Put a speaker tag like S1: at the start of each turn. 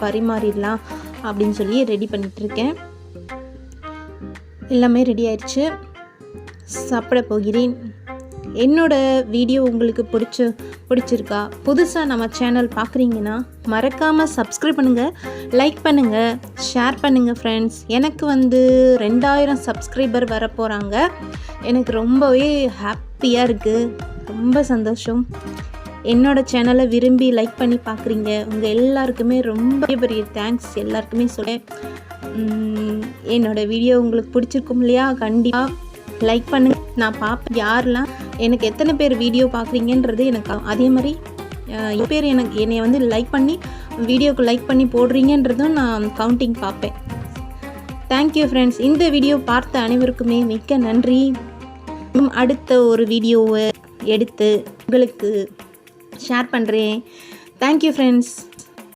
S1: பரிமாறிடலாம் அப்படின்னு சொல்லி ரெடி பண்ணிகிட்ருக்கேன். எல்லாமே ரெடி ஆயிடுச்சு. சாப்பிட போகிறேன். என்னோடய வீடியோ உங்களுக்கு பிடிச்சிருக்கா? புதுசாக நம்ம சேனல் பார்க்குறீங்கன்னா மறக்காமல் சப்ஸ்கிரைப் பண்ணுங்கள், லைக் பண்ணுங்கள், ஷேர் பண்ணுங்கள் ஃப்ரெண்ட்ஸ். எனக்கு 2000 சப்ஸ்கிரைபர் வர போகிறாங்க. எனக்கு ரொம்பவே ஹாப்பியாக இருக்குது, ரொம்ப சந்தோஷம். என்னோடய சேனலை விரும்பி லைக் பண்ணி பார்க்குறீங்க. உங்கள் எல்லாருக்குமே ரொம்ப பெரிய தேங்க்ஸ் எல்லாருக்குமே சொல்லேன். என்னோடய வீடியோ உங்களுக்கு பிடிச்சிருக்கும் இல்லையா? கண்டிப்பாக லைக் பண்ணுங்கள். நான் பார்ப்பேன் யாரெல்லாம் எனக்கு எத்தனை பேர் வீடியோ பார்க்குறீங்கன்றது எனக்கு. அதே மாதிரி பேர் என்னை லைக் பண்ணி வீடியோக்கு லைக் பண்ணி போடுறீங்கன்றதும் நான் கவுண்டிங் பார்ப்பேன். Thank you friends. இந்த வீடியோ பார்த்த அனைவருக்குமே மிக்க நன்றி. அடுத்த ஒரு வீடியோவை எடுத்து உங்களுக்கு ஷேர் பண்ணுறேன். Thank you friends.